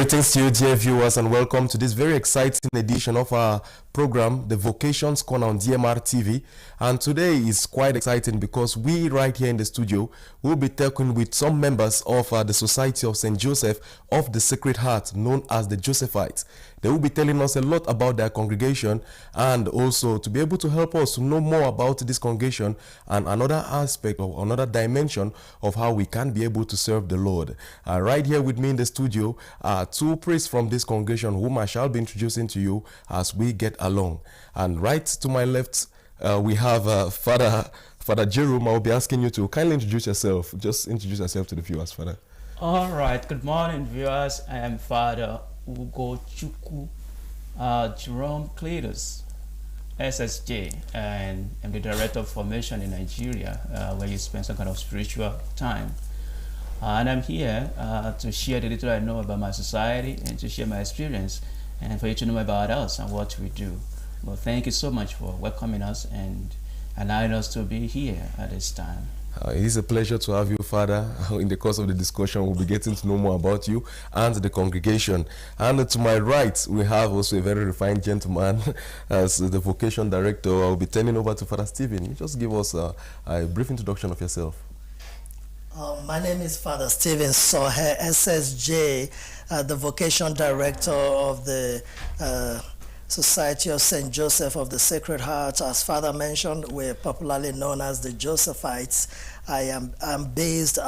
Greetings to you, dear viewers, and welcome to this very exciting edition of our program, the Vocation Corner on DMRTV. And today is quite exciting because we right here in the studio will be talking with some members of the Society of St. Joseph of the Sacred Heart, known as the Josephites. They will be telling us a lot about their congregation and also to be able to help us to know more about this congregation and another aspect or another dimension of how we can be able to serve the Lord. Right here with me in the studio are two priests from this congregation whom I shall be introducing to you as we get along. And right to my left, we have Father Jerome. I'll be asking you to kindly introduce yourself. Just introduce yourself to the viewers, Father. All right. Good morning, viewers. I am Father UGOCHUKWU, Jerome Cletus, SSJ, and I'm the Director of Formation in Nigeria, where you spend some kind of spiritual time. And I'm here to share the little I know about my society and to share my experience and for you to know about us and what we do. Well, thank you so much for welcoming us and allowing us to be here at this time. It is a pleasure to have you, Father. In the course of the discussion, we'll be getting to know more about you and the congregation. And to my right, we have also a very refined gentleman as the Vocation Director. I'll be turning over to Father Stephen. Just give us a brief introduction of yourself. My name is Father Stephen SOHE, SSJ, the Vocation Director of the Society of St. Joseph of the Sacred Heart. As Father mentioned, we're popularly known as the Josephites. I'm based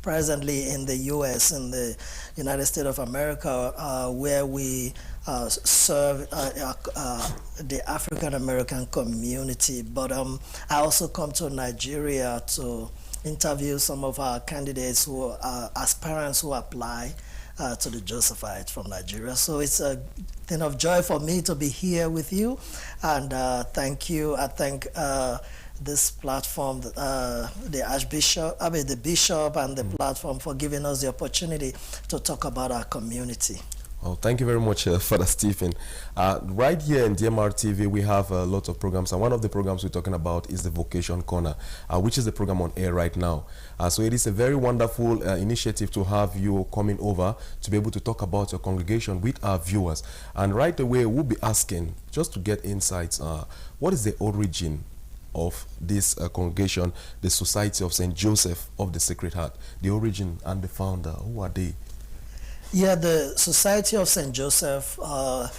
presently in the U.S., in the United States of America, where we serve the African American community. But I also come to Nigeria to interview some of our candidates who are aspirants who apply to the Josephites from Nigeria. So it's a thing of joy for me to be here with you, and thank you. I thank this platform, the bishop and the platform for giving us the opportunity to talk about our community. Well, thank you very much, Father Stephen. Right here in DMRTV, we have a lot of programs, and one of the programs we're talking about is the Vocation Corner, which is the program on air right now. So it is a very wonderful initiative to have you coming over to be able to talk about your congregation with our viewers. And right away, we'll be asking, just to get insights, what is the origin of this congregation, the Society of St. Joseph of the Sacred Heart? The origin and the founder, who are they? Yeah, the Society of St. Joseph was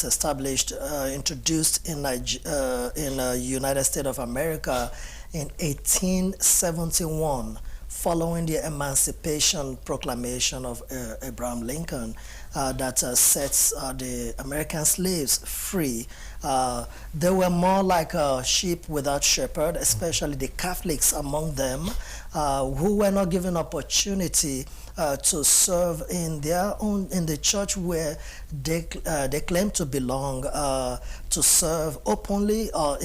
established, introduced in United States of America in 1871, following the Emancipation Proclamation of Abraham Lincoln that sets the American slaves free. They were more like a sheep without shepherd, especially the Catholics among them, who were not given opportunity to serve in their own, in the church where they claim to belong, to serve openly or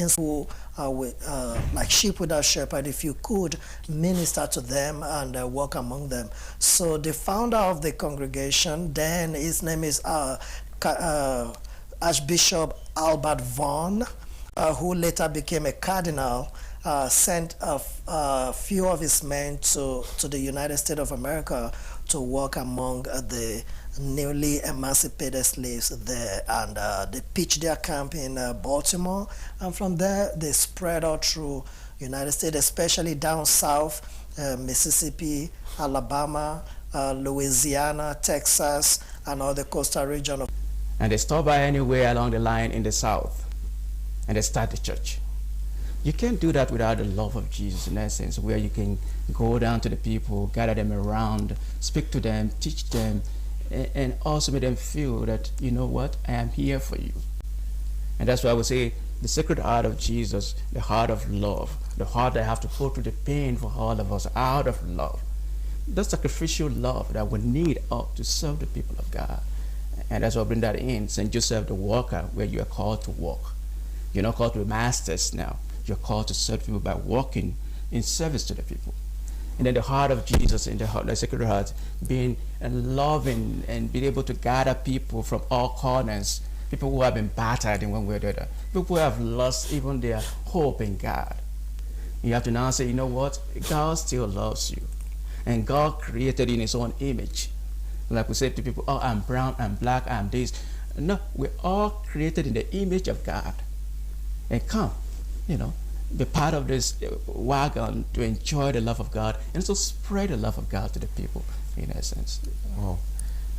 like sheep without shepherd. If you could minister to them and walk among them. So the founder of the congregation, then his name is Archbishop Albert Vaughan, who later became a cardinal, sent a few of his men to the United States of America to work among the newly emancipated slaves there, and they pitched their camp in Baltimore, and from there they spread out through United States, especially down south, Mississippi, Alabama, Louisiana, Texas, and all the coastal region of. And they stop by anywhere along the line in the south, and they start the church. You can't do that without the love of Jesus, in essence, where you can go down to the people, gather them around, speak to them, teach them, and also make them feel that, you know what, I am here for you. And that's why I would say the sacred heart of Jesus, the heart of love, the heart that have to go through the pain for all of us out of love. The sacrificial love that we need to serve the people of God. And that's why I bring that in, St. Joseph the Walker, where you are called to walk. You're not called to be masters now. You're called to serve people by walking in service to the people. And then the heart of Jesus in the heart, the Sacred Heart, being loving and being able to gather people from all corners, people who have been battered in one way or the other, people who have lost even their hope in God. You have to now say, you know what? God still loves you. And God created you in his own image. like we say to people, oh, I'm brown, I'm black, I'm this. No, we're all created in the image of God. And come, be part of this wagon to enjoy the love of God and to spread the love of God to the people, in essence. Wow.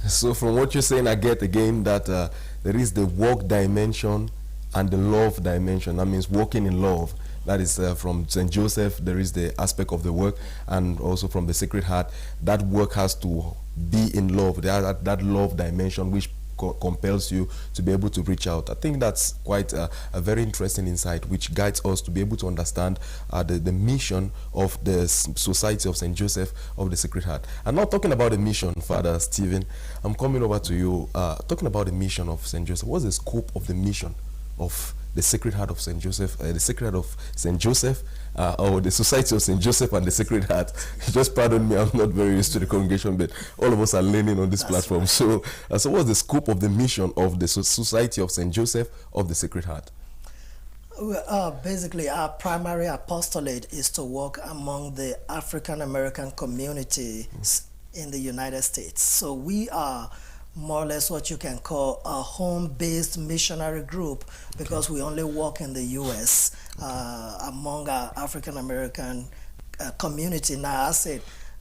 So from what you're saying, I get again that there is the work dimension and the love dimension. That means walking in love. That is from St. Joseph, there is the aspect of the work, and also from the Sacred Heart, that work has to be in love. That love dimension which compels you to be able to reach out. I think that's quite a very interesting insight which guides us to be able to understand the mission of the Society of St. Joseph of the Sacred Heart. I'm not talking about the mission, Father Stephen. I'm coming over to you, talking about the mission of St. Joseph. What's the scope of the mission of the Sacred Heart of St. Joseph, the Sacred Heart of St. Joseph, or the Society of St. Joseph and the Sacred Heart? Just pardon me, I'm not very used to the congregation, but all of us are learning on this platform. Right. So what's the scope of the mission of the Society of St. Joseph of the Sacred Heart? Basically, our primary apostolate is to work among the African American communities in the United States. So we are more or less what you can call a home-based missionary group, because we only work in the U.S. Among our African-American community. Now,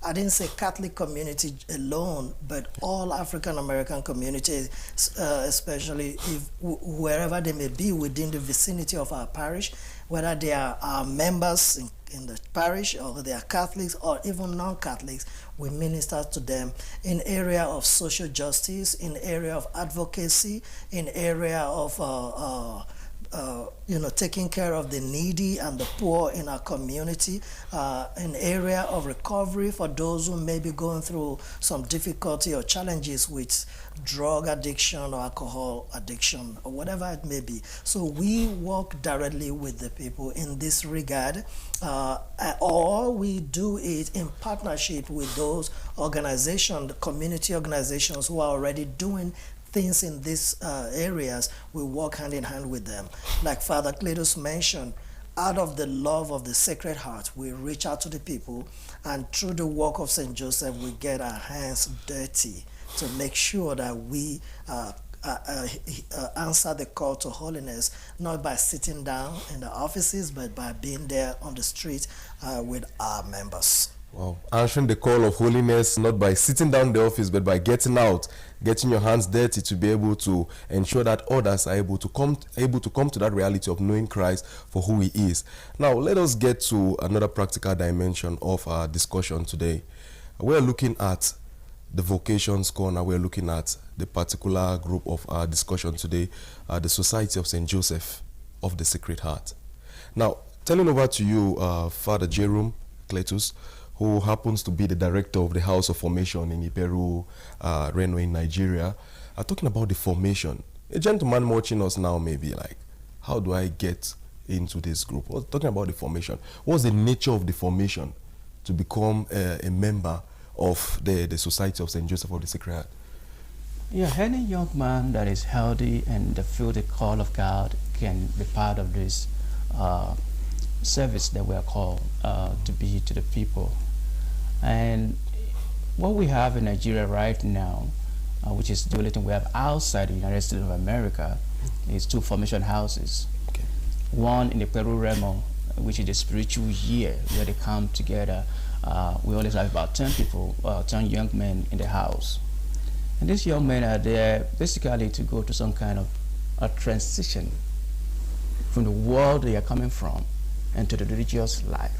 I didn't say Catholic community alone, but all African-American communities, especially wherever they may be within the vicinity of our parish, whether they are our members in the parish or they are Catholics or even non-Catholics, we minister to them in area of social justice, in area of advocacy, in area of taking care of the needy and the poor in our community, an area of recovery for those who may be going through some difficulty or challenges with drug addiction or alcohol addiction or whatever it may be. So we work directly with the people in this regard, or we do it in partnership with those organizations, the community organizations who are already doing things in these areas. We work hand in hand with them. Like Father Cletus mentioned, out of the love of the Sacred Heart, we reach out to the people, and through the work of St. Joseph, we get our hands dirty to make sure that we answer the call to holiness, not by sitting down in the offices, but by being there on the street with our members. Wow. Answering the call of holiness, not by sitting down in the office, but by getting out, getting your hands dirty to be able to ensure that others are able to come to that reality of knowing Christ for who he is. Now, let us get to another practical dimension of our discussion today. We're looking at the Vocation Corner. We're looking at the particular group of our discussion today, the Society of St. Joseph of the Sacred Heart. Now, turning over to you, Father Jerome Cletus, who happens to be the director of the House of Formation in Iperu-Remo in Nigeria, are talking about the formation. A gentleman watching us now may be like, how do I get into this group? We're talking about the formation. What's the nature of the formation to become a member of the Society of St. Joseph of the Sacred Heart? Yeah, any young man that is healthy and feel the call of God can be part of this service that we are called to be to the people. And what we have in Nigeria right now, which is the only thing we have outside the United States of America, is 2 formation houses. Okay. One in the Iperu-Remo, which is the spiritual year where they come together. We always have about 10 people, 10 young men in the house. And these young men are there basically to go to some kind of a transition from the world they are coming from into the religious life.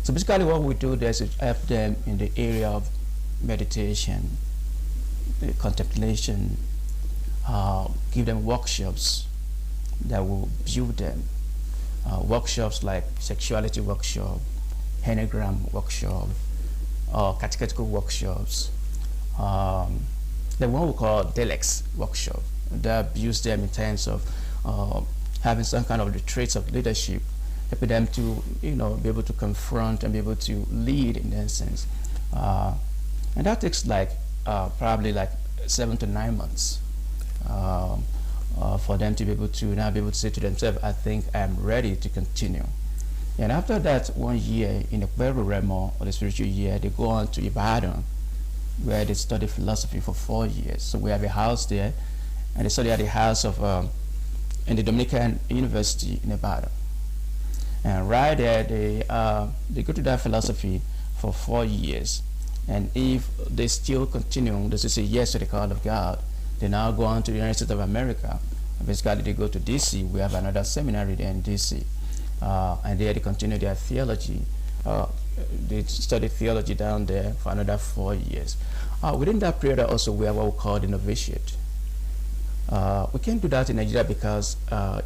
So basically what we do there is to help them in the area of meditation, contemplation, give them workshops that will build them. Workshops like sexuality workshop, Enneagram workshop, catechetical workshops, the one we call Delex workshop, that builds them in terms of having some kind of the traits of leadership, helping them to, be able to confront and be able to lead in that sense. And that takes probably 7 to 9 months for them to be able to now be able to say to themselves, I think I'm ready to continue. And after that 1 year in the Iperu-Remo, or the spiritual year, they go on to Ibadan where they study philosophy for 4 years. So we have a house there, and they study at the house of in the Dominican University in Nevada. And right there, they go to that philosophy for 4 years. And if they still continue, they say yes to the call of God, they now go on to the United States of America. Basically, they go to DC. We have another seminary there in DC. And there they continue their theology. They study theology down there for another 4 years. Within that period also, we have what we call the novitiate. We can't do that in Nigeria because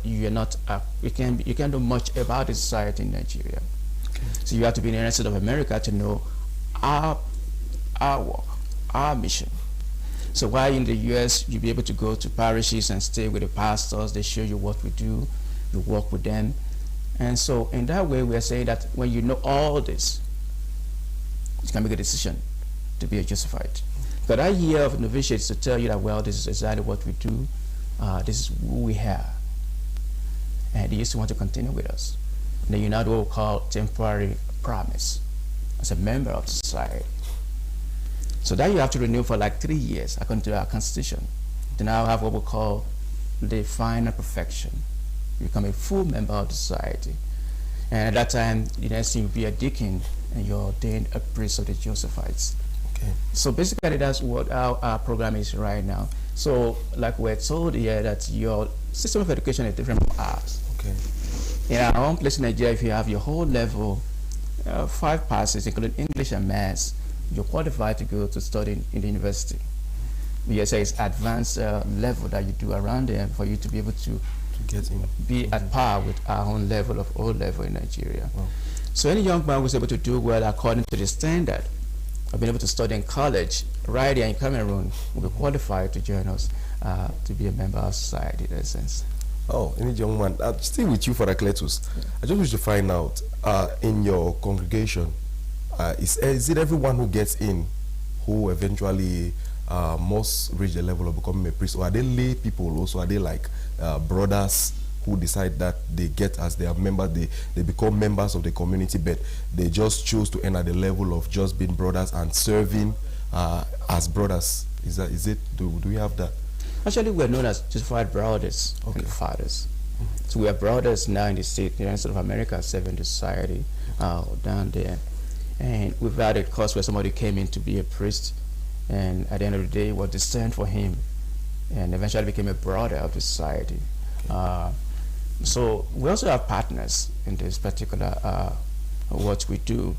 you are not. You can't do much about the society in Nigeria. Okay. So you have to be in the United States of America to know our work, our mission. So while in the U.S. you'll be able to go to parishes and stay with the pastors. They show you what we do. You work with them, and so in that way we are saying that when you know all this, you can make a decision to be a Josephite. But that year of novitiate is to tell you that, well, this is exactly what we do, this is who we are. And they used to want to continue with us. And then you now do what we call temporary promise as a member of society. So that you have to renew for like 3 years according to our constitution. Then now have what we call the final perfection. You become a full member of the society. And at that time, the next thing you'll be a deacon and you're ordained a priest of the Josephites. So basically that's what our program is right now. So like we're told here that your system of education is different from ours. Okay. In our own place in Nigeria, if you have your whole level, 5 passes, including English and Maths, you're qualified to go to study in the university. We say it's advanced level that you do around there for you to be able to get in, be at par with our own level of O level in Nigeria. Wow. So any young man was able to do well according to the standard of being able to study in college right here in Cameroon will be qualified to join us to be a member of society in that sense. Oh, any young man. Still with you, Father Cletus. Yeah. I just wish to find out, in your congregation, is it everyone who gets in who eventually must reach the level of becoming a priest? Or are they lay people also? Are they like brothers who decide that they get as their member, they become members of the community, but they just choose to enter the level of just being brothers and serving as brothers? Do we have that? Actually, we're known as justified brothers and fathers. Mm-hmm. So we are brothers now in the state, the United States of America, serving the society down there. And we've had a course where somebody came in to be a priest, and at the end of the day, was discerned for him, and eventually became a brother of the society. So we also have partners in this particular what we do.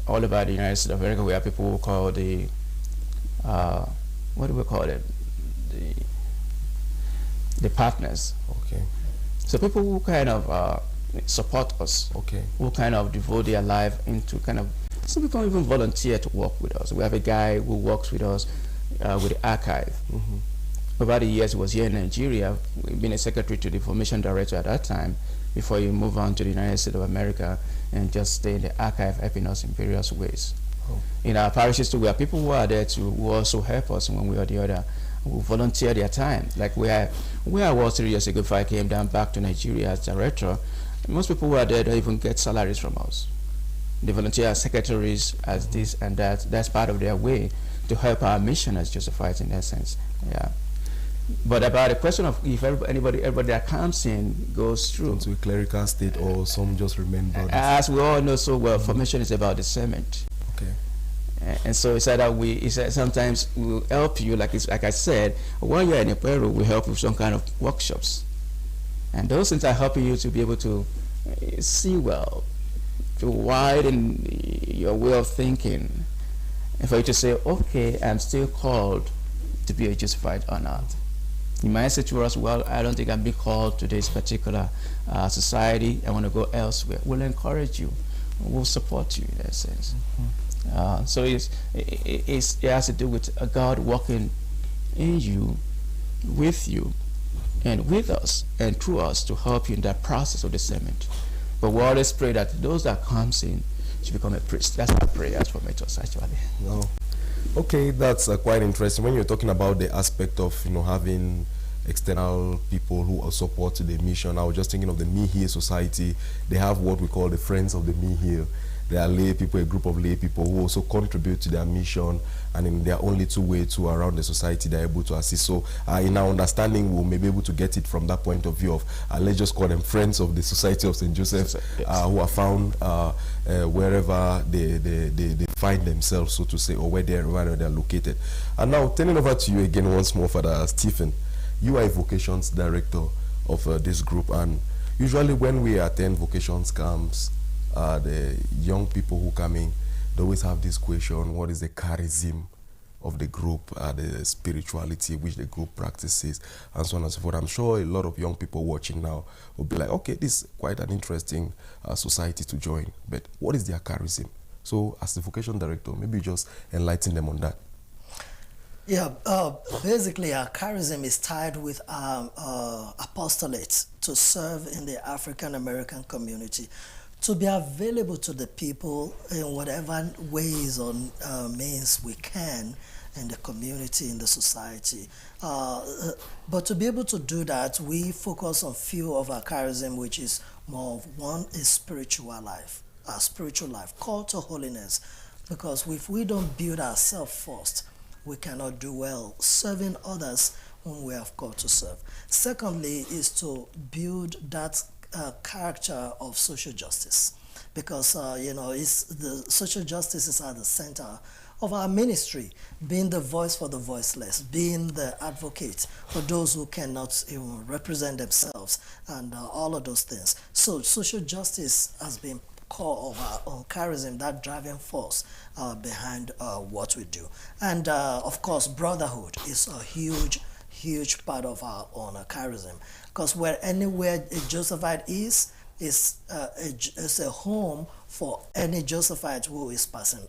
All about the United States of America, we have people who call the what do we call it? The partners. Okay. So people who kind of support us. Okay. Who kind of devote their life into kind of. Some people even volunteer to work with us. We have a guy who works with us with the archive. Mm-hmm. Over the years, he was here in Nigeria. We've been a secretary to the information director at that time before he moved on to the United States of America and just stay in the archive, helping us in various ways. Oh. In our parishes too, we have people who are there who also help us one way or the other, who volunteer their time. Like where I was 3 years ago, if I came down back to Nigeria as director, most people who are there don't even get salaries from us. They volunteer as secretaries, as this and that. That's part of their way to help our mission as Josephite in that sense. Yeah. But about the question of if everybody that comes in goes through to a clerical state, or some just remain brothers. As we all know so well, formation is about discernment. Okay. And so it's that sometimes we'll help you, like I said, while you're in Iperu, we help with some kind of workshops. And those things are helping you to be able to see well, to widen your way of thinking, and for you to say, okay, I'm still called to be a Josephite or not. You might say to us, well, I don't think I'm being called to this particular society. I want to go elsewhere. We'll encourage you. We'll support you in that sense. Mm-hmm. So it has to do with God working in you, with you, and with us, and through us to help you in that process of discernment. But we always pray that those that comes in should become a priest. That's our prayers for us, actually. No. Okay, that's quite interesting. When you're talking about the aspect of having external people who support the mission, I was just thinking of the Me Here Society. They have what we call the Friends of the Me Here, there are lay people, a group of lay people who also contribute to their mission, and in their only two way to around the society they're able to assist. So in our understanding, we may be able to get it from that point of view of, let's just call them friends of the Society of St. Joseph, yes. Who are found wherever they find themselves, so to say, or where they're located. And now turning over to you again once more, Father Stephen. You are a vocations director of this group, and usually when we attend vocations camps, the young people who come in, they always have this question: what is the charism of the group, the spirituality which the group practices, and so on and so forth? I'm sure a lot of young people watching now will be like, okay, this is quite an interesting society to join, but what is their charism? So as the vocation director, maybe just enlighten them on that. Yeah, basically our charism is tied with our apostolate to serve in the African American community, to be available to the people in whatever ways or means we can in the community, in the society. But to be able to do that, we focus on few of our charism, which is more of one is spiritual life, our spiritual life, call to holiness. Because if we don't build ourselves first, we cannot do well serving others whom we have called to serve. Secondly is to build that character of social justice, because it's the social justice is at the center of our ministry, being the voice for the voiceless, being the advocate for those who cannot even represent themselves, and all of those things. So social justice has been core of our own charism, that driving force behind what we do. And of course, brotherhood is a huge part of our own charism, because anywhere a Josephite is a home for any Josephite who is passing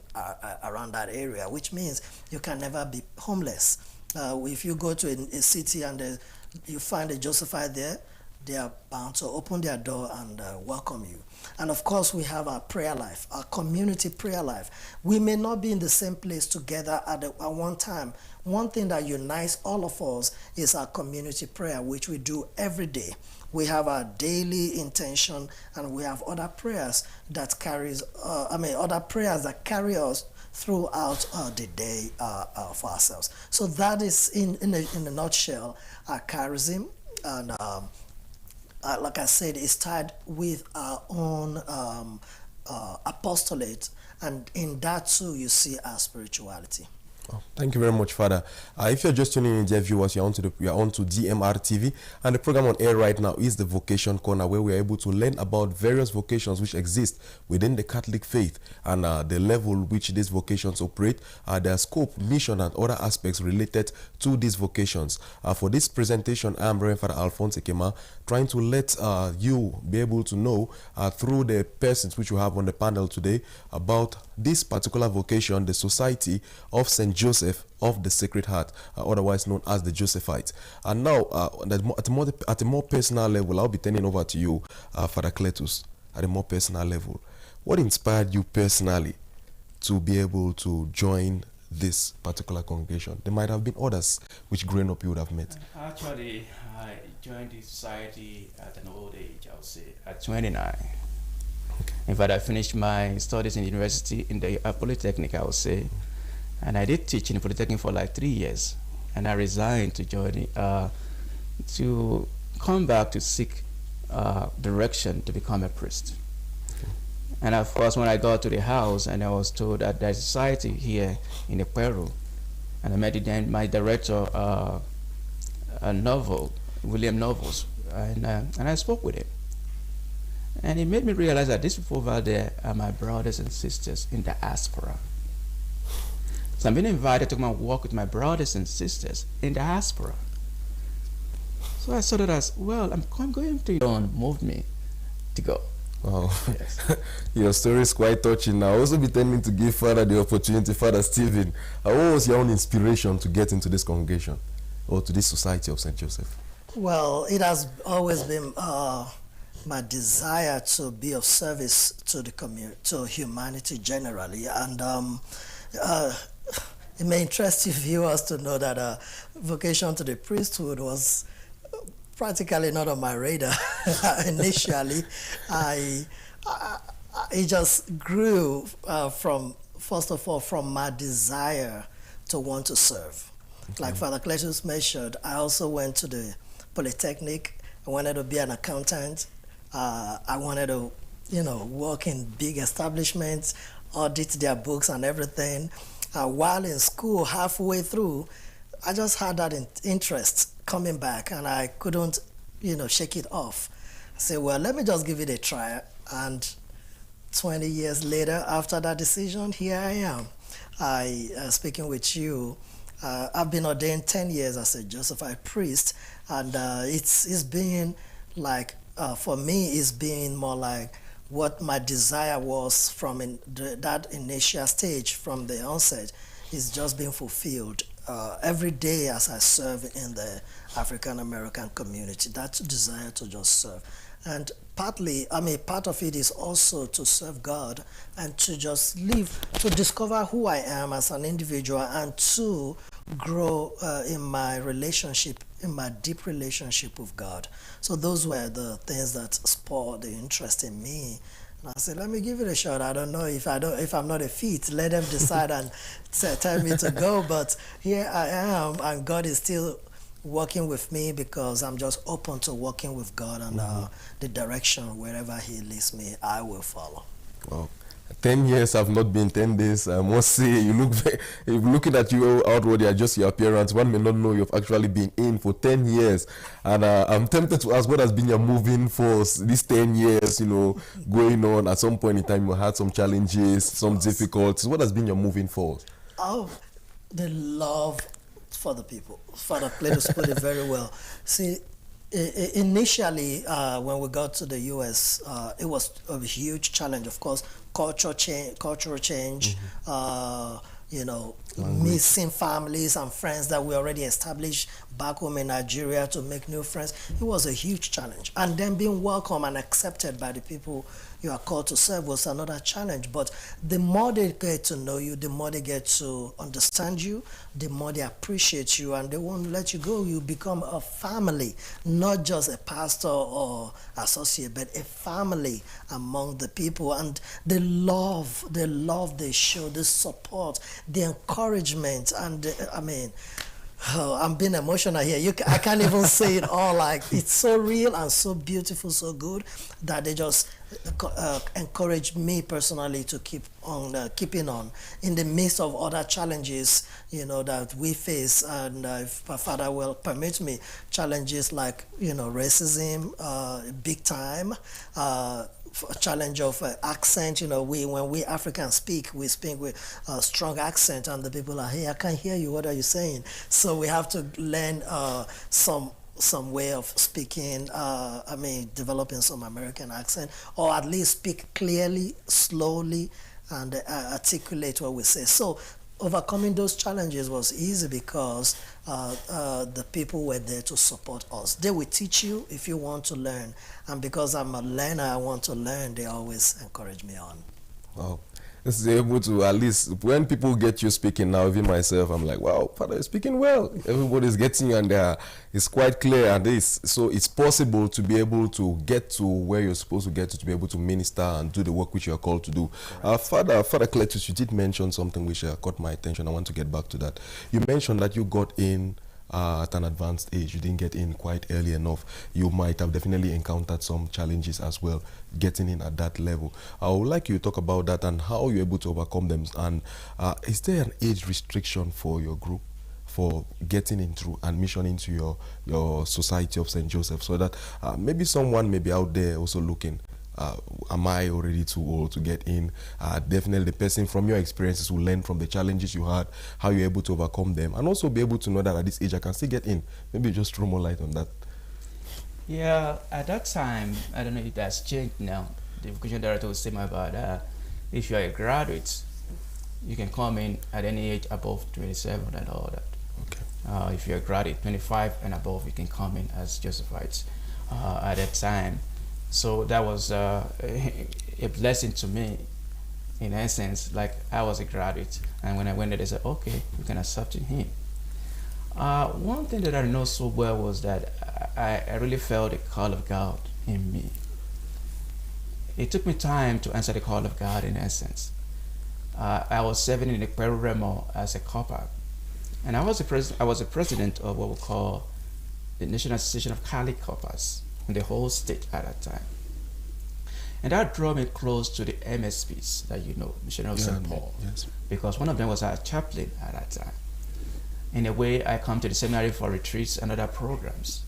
around that area, which means you can never be homeless. If you go to a city and you find a Josephite there, they are bound to open their door and welcome you. And of course, we have our prayer life, our community prayer life. We may not be in the same place together at one time. One thing that unites all of us is our community prayer, which we do every day. We have our daily intention, and we have other prayers that other prayers that carry us throughout the day for ourselves. So that is, in a nutshell, our charism. And like I said, it's tied with our own apostolate, and in that too you see our spirituality. Oh, thank you very much, Father. If you're just tuning in, dear viewers, you're on to DMRTV, and the program on air right now is the Vocation Corner, where we're able to learn about various vocations which exist within the Catholic faith, and the level which these vocations operate, their scope, mission, and other aspects related to these vocations. For this presentation, I'm Reverend Father Alphonse, EKEMA, trying to let you be able to know through the persons which you have on the panel today about this particular vocation, the Society of St. Joseph of the Sacred Heart, otherwise known as the Josephites. And now, at a more personal level, I'll be turning over to you, Father Cletus, at a more personal level. What inspired you personally to be able to join this particular congregation? There might have been others which growing up you would have met. Actually, I joined the society at an old age, I would say, at 29. Okay. In fact, I finished my studies in the university, in the Polytechnic, I would say, and I did teach in Polytechnic for like 3 years, and I resigned to join to come back to seek direction to become a priest. Okay. And of course, when I got to the house, and I was told that there's a society here in Iperu, and I met my director, William Novels, and I spoke with him. And it made me realize that these people over there are my brothers and sisters in the diaspora. So I'm being invited to come and work with my brothers and sisters in the diaspora. So I saw that as, well, I'm going to. Don't move me to go. Wow. Yes. Your story is quite touching. I'll also be tending to give Father the opportunity. Father Stephen, what was your own inspiration to get into this congregation or to this Society of St. Joseph? Well, it has always been my desire to be of service to the community, to humanity generally, and it may interest you viewers to know that vocation to the priesthood was practically not on my radar initially. it just grew from, first of all, from my desire to want to serve. Okay. Like Father Cletus mentioned, I also went to the Polytechnic. I wanted to be an accountant. I wanted to, work in big establishments, audit their books and everything. While in school, halfway through, I just had that interest coming back, and I couldn't, shake it off. I said, well, let me just give it a try. And 20 years later, after that decision, here I am. Speaking with you, I've been ordained 10 years as a Josephite priest, and it's been like, for me, it's been more like what my desire was from that initial stage, from the onset, is just being fulfilled. Every day as I serve in the African American community, that desire to just serve. And part of it is also to serve God and to just live, to discover who I am as an individual, and to grow in my relationship, in my deep relationship with God. So those were the things that spurred the interest in me. And I said, let me give it a shot. I don't know if I'm not a fit, let them decide and tell me to go. But here I am, and God is still working with me, because I'm just open to working with God, and the direction wherever He leads me, I will follow. Wow. 10 years have not been 10 days. I must say, looking at you outwardly, just your appearance, one may not know you've actually been in for 10 years. And I'm tempted to ask, what has been your moving force these 10 years, going on? At some point in time, you had some challenges, some difficulties. What has been your moving force? Oh, the love for the people. Father Cletus put it very well. See, initially, when we got to the U.S., it was a huge challenge, of course. Cultural change, missing families and friends that we already established back home in Nigeria, to make new friends. It was a huge challenge. And then being welcome and accepted by the people you are called to serve was another challenge. But the more they get to know you, the more they get to understand you, the more they appreciate you, and they won't let you go. You become a family, not just a pastor or associate, but a family among the people. And the love they show, the support, the encouragement, and I'm being emotional here. I can't even say it all. Like, it's so real and so beautiful, so good, that they just encourage me personally to keep on keeping on in the midst of other challenges, that we face. And if my Father will permit me, challenges like, racism, big time, challenge of accent. When we Africans speak, we speak with a strong accent, and the people are, hey, I can't hear you, what are you saying? So we have to learn some way of speaking, developing some American accent, or at least speak clearly, slowly, and articulate what we say. So overcoming those challenges was easy, because the people were there to support us. They will teach you if you want to learn. And because I'm a learner, I want to learn, they always encourage me on. Wow. This is able to, at least when people get you speaking now, even myself, I'm like, wow, Father, you're speaking well. Everybody's getting you, and it's quite clear. And so it's possible to be able to get to where you're supposed to get to be able to minister and do the work which you're called to do. Father Cletus, you did mention something which caught my attention. I want to get back to that. You mentioned that you got in at an advanced age. You didn't get in quite early enough. You might have definitely encountered some challenges as well getting in at that level. I would like you to talk about that and how you're able to overcome them. And is there an age restriction for your group for getting into admission into your Society of St. Joseph, so that maybe someone may be out there also looking, am I already too old to get in? Definitely the person from your experiences will learn from the challenges you had, how you're able to overcome them, and also be able to know that at this age I can still get in. Maybe just throw more light on that. Yeah, at that time, I don't know if that's changed now. The vocation director was saying about if you are a graduate, you can come in at any age above 27 and all that. Okay. If you're a graduate, 25 and above, you can come in as Josephites at that time. So that was a blessing to me, in essence. Like, I was a graduate, and when I went there, they said, okay, you can accept him. One thing that I know so well was that I really felt the call of God in me. it took me time to answer the call of God in essence. I was serving in Iperu-Remo as a copper, and I was the president of what we call the National Association of Catholic Coppers in the whole state at that time. And that drew me close to the MSPs that you know, Missionary of St. Paul, yes. because one of them was our chaplain at that time. In a way, I come to the seminary for retreats and other programs.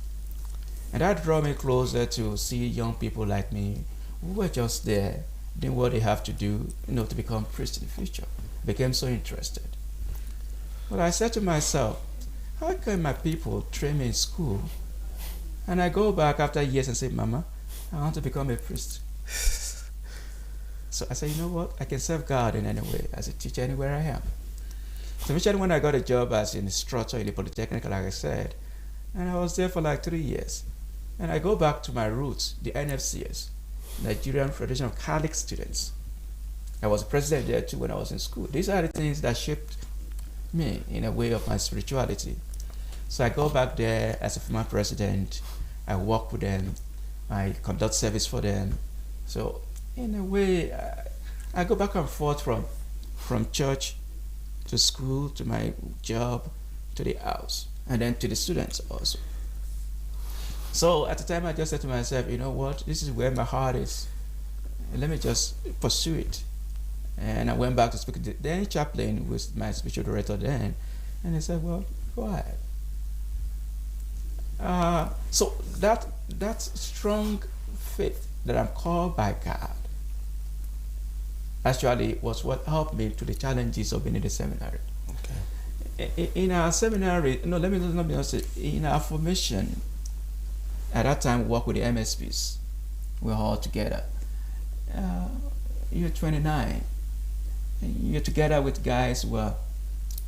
And that drew me closer to see young people like me who were just there, doing what they have to do, to become priests in the future. I became so interested. But I said to myself, how can my people train me in school? And I go back after years and say, Mama, I want to become a priest. So I said, you know what? I can serve God in any way, as a teacher anywhere I am. So initially when I got a job as an instructor in the Polytechnic, like I said, and I was there for like 3 years. And I go back to my roots, the NFCS, Nigerian Federation of Catholic Students. I was president there too when I was in school. These are the things that shaped me in a way of my spirituality. So I go back there as a former president. I work with them. I conduct service for them. So in a way, I go back and forth from church to school, to my job, to the house, and then to the students also. So at the time I just said to myself, you know what, this is where my heart is. Let me just pursue it. And I went back to speak to the then chaplain, who was my spiritual director then, and he said, well, go ahead. So that strong faith that I'm called by God actually was what helped me to the challenges of being in the seminary. Okay. In our seminary, let me say, in our formation, at that time we worked with the MSPs. We were all together. You're 29. You're together with guys who are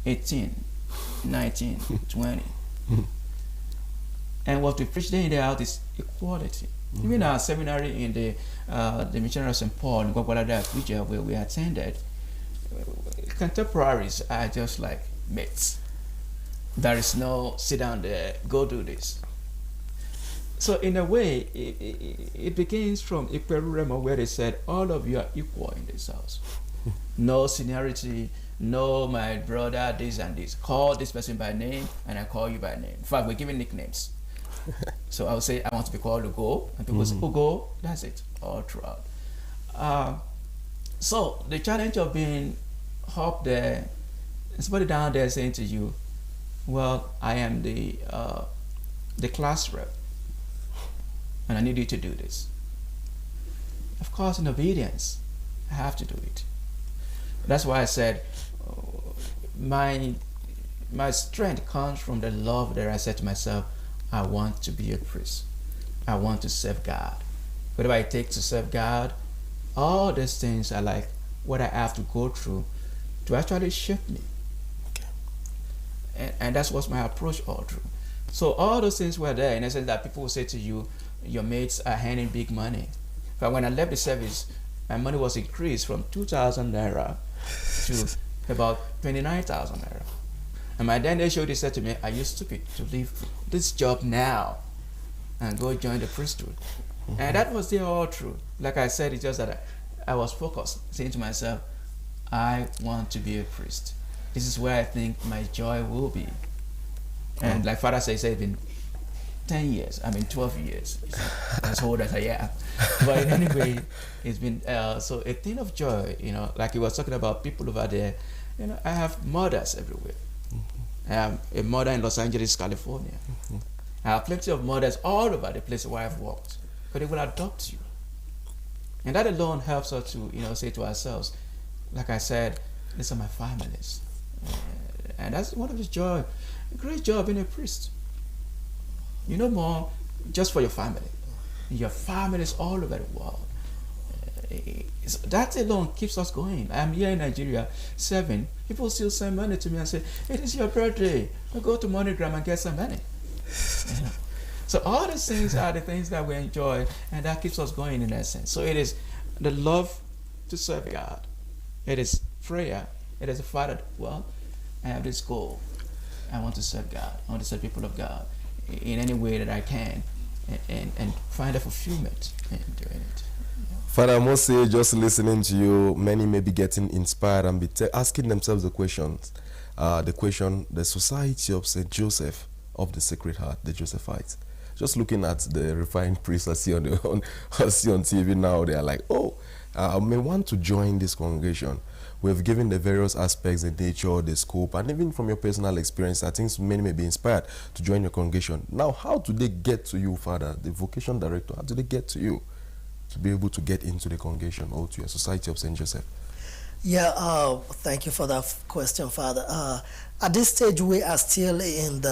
18, 19, 20. And what we preach day in, day out is equality. Even in our seminary in the Missionary of St. Paul in Gwagwalada region where we attended, contemporaries are just like mates. There is no sit down there, go do this. So in a way, it begins from Iperu-Remo, where they said, all of you are equal in this house. No seniority, no my brother, this and this. Call this person by name, and I call you by name. In fact, we're giving nicknames. So I would say, I want to be called Ugo, and people say, Ugo, that's it, all throughout. So the challenge of being up there, and somebody down there saying to you, well, I am the class rep, and I need you to do this. Of course, in obedience, I have to do it. That's why I said, my strength comes from the love that I said to myself, I want to be a priest. I want to serve God. Whatever it takes to serve God, all these things are like what I have to go through to actually shape me. Okay. And that's what's my approach all through. So all those things were there in a sense that people will say to you, your mates are earning big money. But when I left the service, my money was increased from 2,000 naira to about 29,000 naira. And my then they said to me, are you stupid to leave this job now and go join the priesthood? And that was there all true. Like I said, it's just that I was focused, saying to myself, I want to be a priest. This is where I think my joy will be. And like Father said, it's been 10 years, 12 years, as old as I am. But anyway, it's been, so a thing of joy, like he was talking about people over there, I have mothers everywhere. I have a mother in Los Angeles, California. I have plenty of mothers all over the place where I've worked, but they will adopt you. And that alone helps us to, say to ourselves, like I said, these are my families. And that's one of the joy, a great job being a priest. You know more just for your family. Your family is all over the world. That alone keeps us going. I'm here in Nigeria, 7. People still send money to me and say, it is your birthday. I'll go to MoneyGram and get some money. So all these things are the things that we enjoy, and that keeps us going in essence. So it is the love to serve God. It is prayer. It is the Father, well, I have this goal. I want to serve God. I want to serve people of God in any way that I can, and find a fulfillment in doing it. Father, I must say, just listening to you, many may be getting inspired and be asking themselves the questions. The question, the Society of St. Joseph of the Sacred Heart, the Josephites. Just looking at the refined priests I see on TV now, they are like, oh, I may want to join this congregation. We've given the various aspects, the nature, the scope, and even from your personal experience, I think many may be inspired to join your congregation. Now, how do they get to you, Father, the vocation director? How do they get to you to be able to get into the congregation or to your Society of St. Joseph? Yeah, thank you for that question, Father. At this stage, we are still in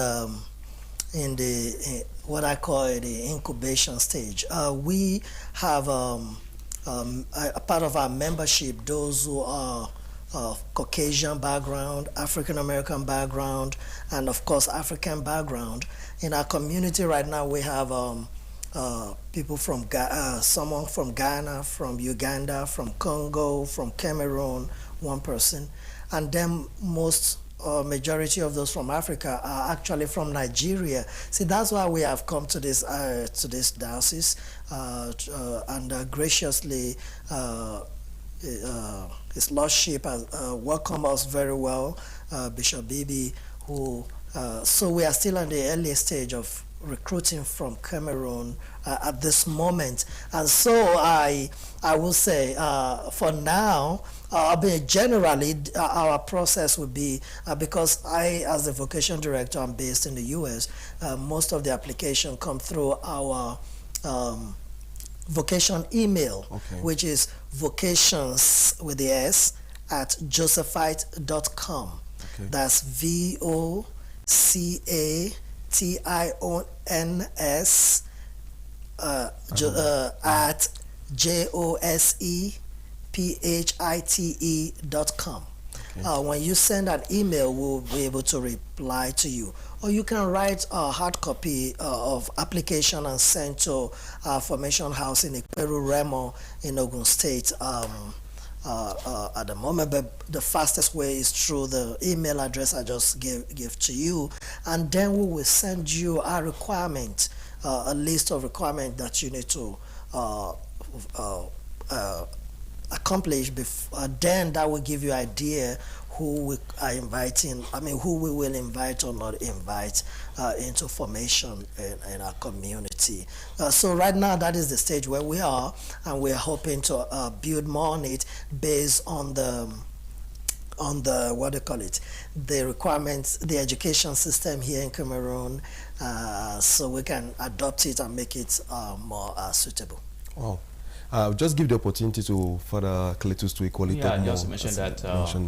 what I call the incubation stage. We have a part of our membership, those who are Caucasian background, African American background, and of course African background. In our community right now, we have people from someone from Ghana, from Uganda, from Congo, from Cameroon, one person, and then majority of those from Africa are actually from Nigeria. See, that's why we have come to this diocese, and graciously His Lordship has welcomed us very well, Bishop Bibi, who. So we are still in the early stage of recruiting from Cameroon at this moment, and so I will say for now, generally our process would be because I, as the vocation director, I'm based in the U.S. Most of the application come through our vocation email, which is vocations with the S at josephite.com. That's VOCATIONS at JOSEPHITE.com. When you send an email, we'll be able to reply to you. Or you can write a hard copy of application and send to our formation house in Iperu-Remo in Ogun State at the moment. But the fastest way is through the email address I just gave to you. And then we will send you our requirement, a list of requirements that you need to accomplish. Then that will give you an idea who we are inviting, who we will invite or not invite into formation in our community. So right now, that is the stage where we are, and we're hoping to build more on it based on the what do you call it, the requirements, the education system here in Cameroon, so we can adopt it and make it more suitable. Wow. Just give the opportunity to Father Cletus to equally talk more. Yeah, just mention that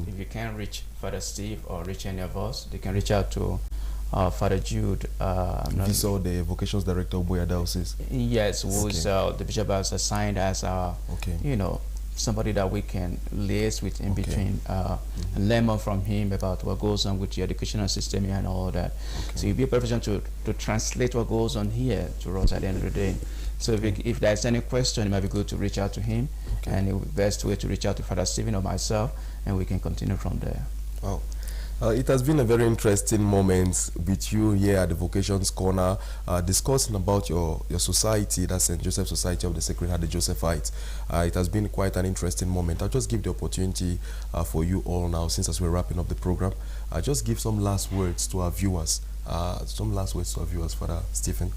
if you can't reach Father Steve or reach any of us, they can reach out to Father Jude. This is the vocations director of Boya Diocese. Yes, who's the bishop has assigned as somebody that we can liaise with in between, learn more from him about what goes on with the educational system here and all that. So you'll be a person to translate what goes on here to us at the end of the day. So if there's any question, it might be good to reach out to him, and the best way to reach out to Father Stephen or myself, and we can continue from there. Wow. It has been a very interesting moment with you here at the Vocations Corner, discussing about your society, that's St. Joseph Society of the Sacred Heart, the Josephites. It has been quite an interesting moment. I'll just give the opportunity for you all now, since as we're wrapping up the program, just give some last words to our viewers. Father Stephen.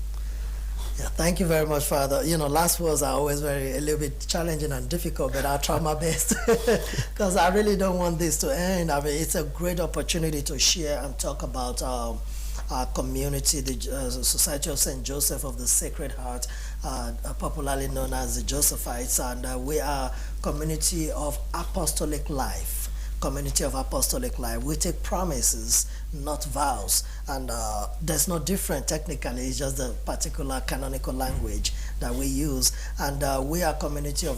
Yeah, thank you very much, Father. Last words are always a little bit challenging and difficult, but I'll try my best because I really don't want this to end. It's a great opportunity to share and talk about our community, the Society of St. Joseph of the Sacred Heart, popularly known as the Josephites, and we are a community of apostolic life. Community of apostolic life. We take promises, not vows, and there's no different technically. It's just the particular canonical language that we use, and we are a community of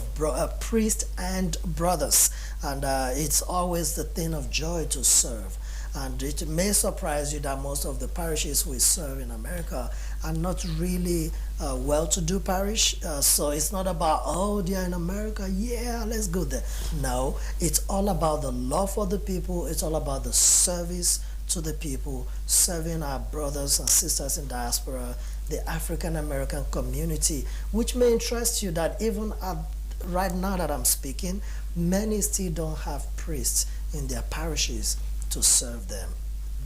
priests and brothers, and it's always the thing of joy to serve. And it may surprise you that most of the parishes we serve in America are not really well-to-do parish. So it's not about, oh, they are in America, yeah, let's go there. No, it's all about the love for the people. It's all about the service to the people, serving our brothers and sisters in diaspora, the African-American community, which may interest you that even at right now that I'm speaking, many still don't have priests in their parishes to serve them.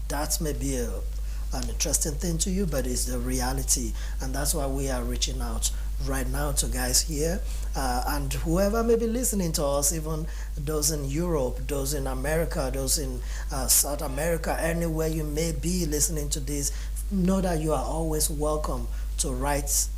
That may be an interesting thing to you, but it's the reality, and that's why we are reaching out right now to guys here, and whoever may be listening to us, even those in Europe, those in America, those in South America, anywhere you may be listening to this, know that you are always welcome to write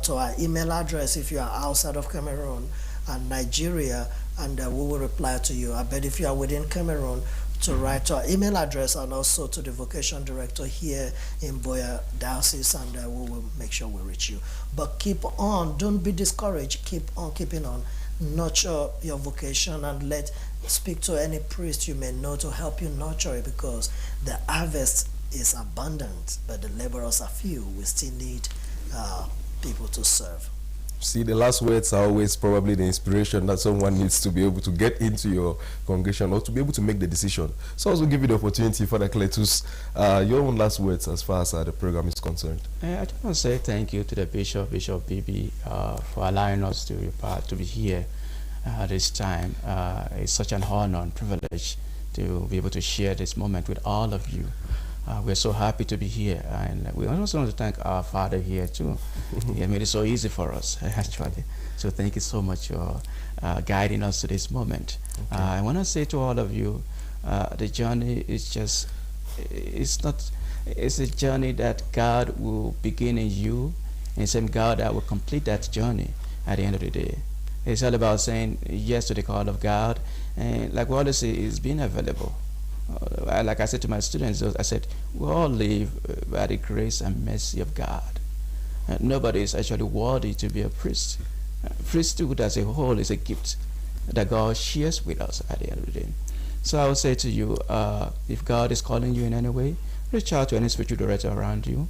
to our email address if you are outside of Cameroon and Nigeria, and we will reply to you. But if you are within Cameroon, to write to our email address and also to the vocation director here in Boya Diocese, and we will make sure we reach you. But keep on, don't be discouraged, keep on keeping on, nurture your vocation, and speak to any priest you may know to help you nurture it, because the harvest is abundant, but the laborers are few. We still need people to serve. See, the last words are always probably the inspiration that someone needs to be able to get into your congregation or to be able to make the decision. So I also give you the opportunity, Father Cletus, your own last words as far as the program is concerned. I just want to say thank you to the Bishop Bibi, for allowing us to be here this time. It's such an honor and privilege to be able to share this moment with all of you. We're so happy to be here, and we also want to thank our Father here too. He made it so easy for us, actually. So thank you so much for guiding us to this moment. Okay. I want to say to all of you, the journey is it's a journey that God will begin in you, and same God that will complete that journey at the end of the day. It's all about saying yes to the call of God, and like we always say, it's being available. Like I said to my students, I said, we all live by the grace and mercy of God. Nobody is actually worthy to be a priest. Priesthood as a whole is a gift that God shares with us at the end of the day. So I would say to you, if God is calling you in any way, reach out to any spiritual director around you.